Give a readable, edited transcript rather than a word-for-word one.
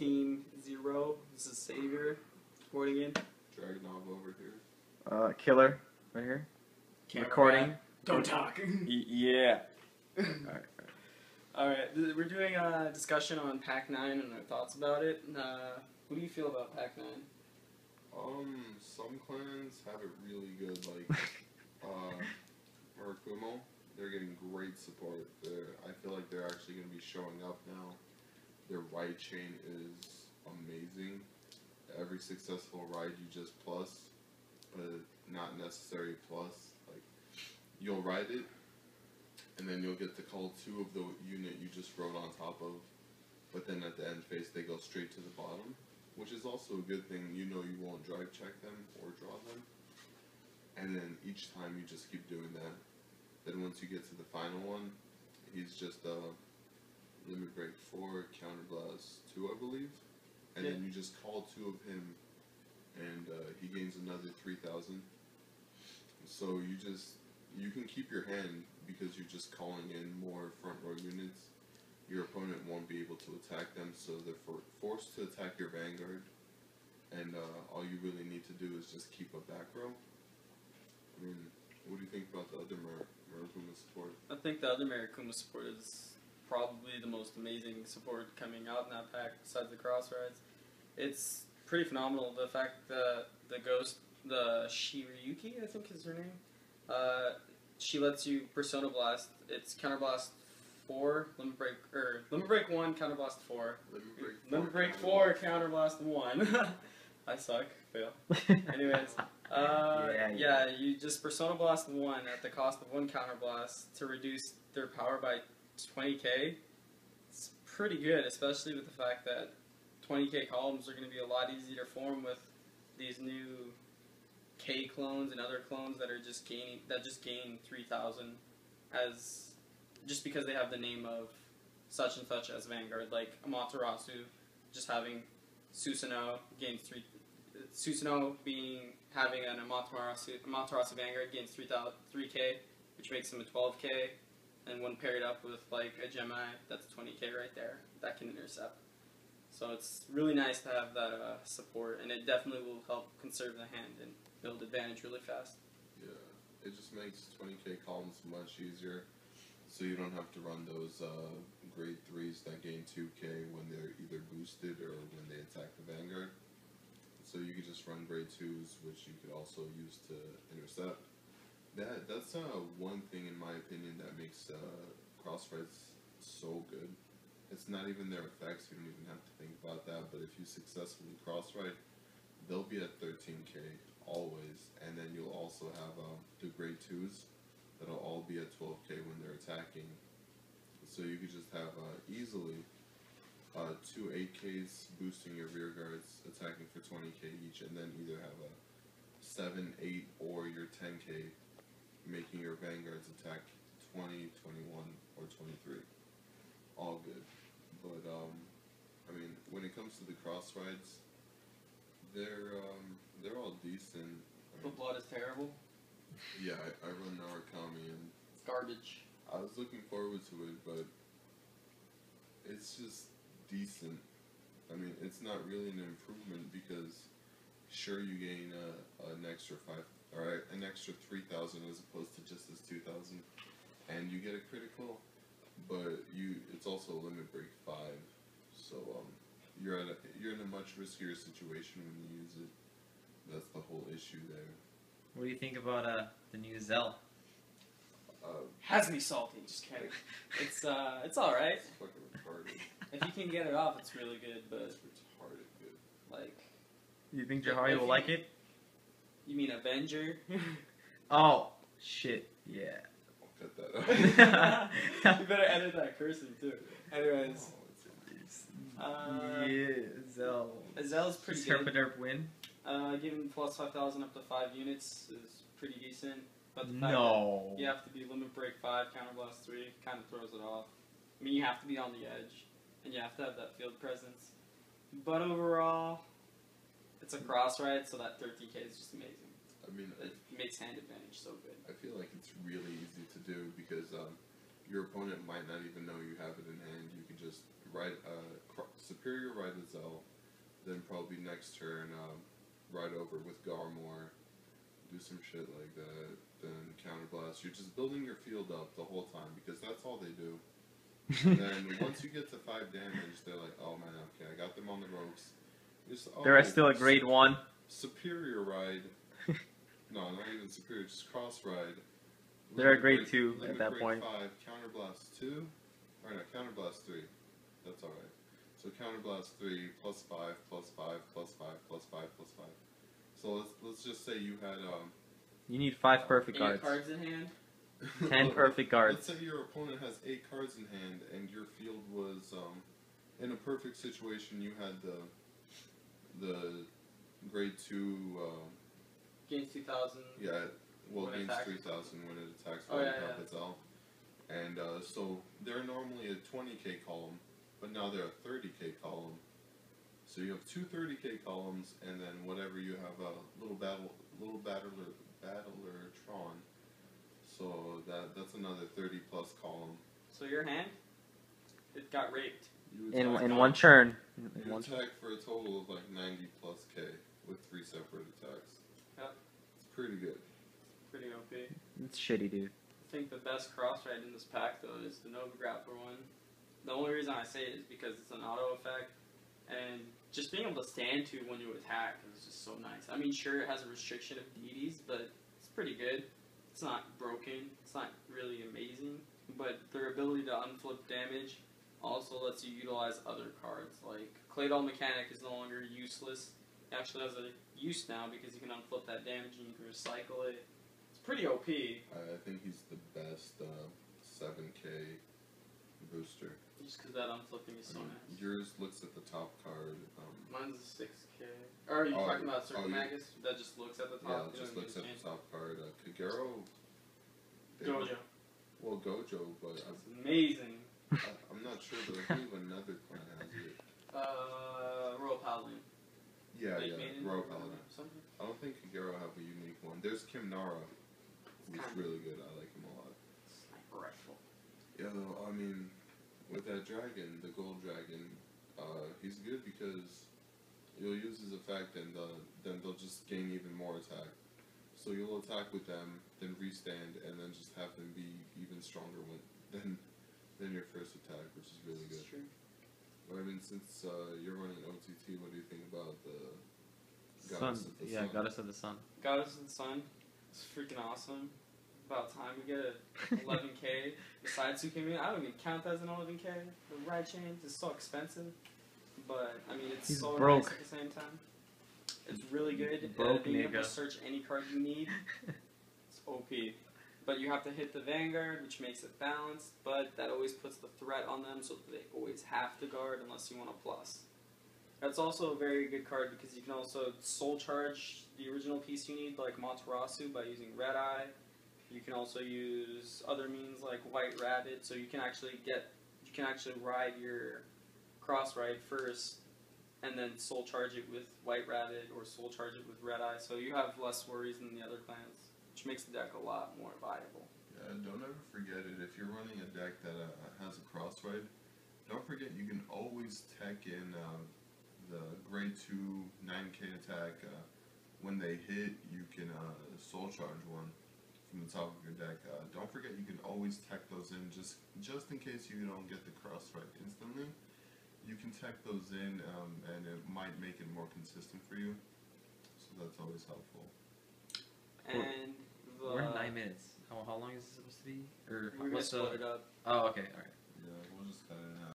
Pt.1. This is Savior. Recording in. Dragunov over here. Killer right here. Camera Recording. back. Don't talk. Yeah. Alright, we're doing a discussion on Pac-9 and our thoughts about it. What do you feel about Pac-9? Some clans have it really good, like, Murakumo. They're getting great support. I feel like they're actually going to be showing up now. Their ride chain is amazing. Every successful ride you just plus, but not necessary plus. Like, you'll ride it, and then you'll get to call 2 of the unit you just rode on top of, but then at the end phase they go straight to the bottom, which is also a good thing. You know you won't drive check them or draw them, and then each time you just keep doing that. Then once you get to the final one, he's just limit break 4, counterblast 2, I believe, and then you just call 2 of him, and he gains another 3,000. So you can keep your hand because you're just calling in more front row units. Your opponent won't be able to attack them, so they're forced to attack your vanguard, and all you really need to do is just keep a back row. I mean, what do you think about the other Murakumo support? I think the other Murakumo support is probably the most amazing support coming out in that pack besides the cross rides. It's pretty phenomenal. The fact that the ghost, the Shiryuki, I think is her name, she lets you Persona Blast. It's Counterblast 4, Limit Break 1, Counterblast 4. Limit Break 4, Counterblast 1. I suck. Fail. Anyways, yeah, you just Persona Blast 1 at the cost of 1 Counterblast to reduce their power by 20k. It's pretty good, especially with the fact that 20k columns are going to be a lot easier to form with these new K clones and other clones that are just gain 3,000 as just because they have the name of such and such as Vanguard, like Amaterasu, just having Susanoo gains 3. Susanoo having an Amaterasu Vanguard gains 3k, which makes him a 12k, and when paired up with like a Gemini, that's 20k right there. That can intercept. So it's really nice to have that support, and it definitely will help conserve the hand and build advantage really fast. Yeah, it just makes 20k columns much easier, so you don't have to run those grade 3s that gain 2k when they're either boosted or when they attack the Vanguard. So you could just run grade 2s, which you could also use to intercept. That's one thing, in my opinion, that makes crossrides so good. It's not even their effects, you don't even have to think about that, but if you successfully crossride, they'll be at 13k always, and then you'll also have the grade 2s that'll all be at 12k when they're attacking. So you could just have easily 2 8Ks boosting your rear guards, attacking for 20k each, and then either have a 7, 8, or your 10k, making your vanguards attack 20, 21, or 23. All good. But, I mean, when it comes to the cross rides, they're all decent. The blood is terrible. Yeah, I run Narukami, and it's garbage. I was looking forward to it, but it's just decent. I mean, it's not really an improvement because sure you gain an extra 5 or an extra 3,000 as opposed to just this 2,000, and you get a critical, but it's also a limit break 5, so you're in a much riskier situation when you use it. That's the whole issue there. What do you think about the new Zell? Has me salty. Just kidding. It's all right. It's fucking retarded. If you can get it off, it's really good. But It's retarded good. like, You think Jahari will like it? You mean Avenger? Oh, shit, yeah. I'll cut that out. You better edit that cursing too. Anyways, Yeah, Zell. Zell's pretty Herp good. and Herp win? Giving plus 5,000 up to 5 units is pretty decent. But the fact No. that you have to be limit break 5, counterblast 3 kind of throws it off. I mean, you have to be on the edge, and you have to have that field presence. But overall, it's a cross ride, so that 13k is just amazing. I mean, It makes hand advantage so good. I feel like it's really easy to do because your opponent might not even know you have it in hand. You can just superior ride with Zell, then probably next turn ride over with Garmore, do some shit like that, then counterblast. You're just building your field up the whole time because that's all they do. And then once you get to 5 damage, they're like, oh man, okay, I got them on the ropes. Just, They're still a grade 1. Superior ride. No, not even superior, just cross ride. They're a grade 2 at that point. 5, counterblast 2, or no, counterblast 3. That's alright. So counterblast 3, plus 5, plus 5, plus 5, plus 5, plus 5. So let's just say you had You need 5 perfect 8 cards. cards in hand. 10 perfect cards. Let's say your opponent has 8 cards in hand, and your field was in a perfect situation. You had the grade 2. Gains 2,000. Yeah, well, when it gains attacks. 3,000 when it attacks Oh, one yeah, Itself. And so they're normally a 20k column, but now they're a 30k column. So you have 2 30k columns, and then whatever you have a little battler Tron. So that's another 30 plus column. So your hand, it got raped. You In one turn. You attack for a total of like 90 plus k with 3 separate attacks. Yep. It's pretty good. Pretty OP. It's shitty, dude. I think the best cross ride in this pack though is the Nova Grappler one. The only reason I say it is because it's an auto effect, and just being able to stand to when you attack is just so nice. I mean, sure, it has a restriction of deities, but it's pretty good. It's not broken. It's not really amazing, but their ability to unflip damage also lets you utilize other cards. Like Claydol Mechanic is no longer useless. It actually has a use now because you can unflip that damage and you can recycle it. It's pretty OP. I think he's the best 7k booster. Just because that unflipping is so nice. Yours looks at the top card. Mine's a 6k. Or are you talking about Circle Magus? That just looks at the Yeah, top? it just looks at the top card. Kagero. Gojo. Well, Gojo, but That's amazing. I'm not sure though. I believe another clan has it. Royal Paladin. Yeah, Lake yeah, Maiden Royal or Paladin. something? I don't think Kagero have a unique one. There's Kim Nara, who's really good. I like him a lot. Sniper rifle. Yeah, though, I mean, with that dragon, the gold dragon, he's good because you'll use his effect and then they'll just gain even more attack. So you'll attack with them, then restand, and then just have them be even stronger than your first attack, which is really good. That's true. But I mean, since you're running OTT, what do you think about the Sun. Yeah, Goddess of the Sun. Goddess of the Sun. It's freaking awesome. About time we get a 11k. The side suit came in. I don't even count that as an 11k. The ride chains is so expensive. But, I mean, it's He's so broke. nice at the same time. It's really good. Broke Being able nigga. to search any card you need. It's OP. But you have to hit the Vanguard, which makes it balanced, but that always puts the threat on them, so they always have to guard unless you want a plus. That's also a very good card because you can also soul charge the original piece you need, like Matarasu, by using Red Eye. You can also use other means like White Rabbit, so you can actually ride your cross ride first, and then soul charge it with White Rabbit or soul charge it with Red Eye, so you have less worries than the other clans, which makes the deck a lot more viable. Yeah, don't ever forget it. If you're running a deck that has a cross ride, don't forget you can always tech in the grade 2 9k attack. When they hit, you can soul charge one from the top of your deck. Don't forget you can always tech those in just in case you don't get the cross ride instantly. You can tech those in and it might make it more consistent for you. So that's always helpful. And We're at 9 minutes. How long is it supposed to be? Or we're gonna what's split it up. Oh, okay, alright. Yeah, we'll just cut it out.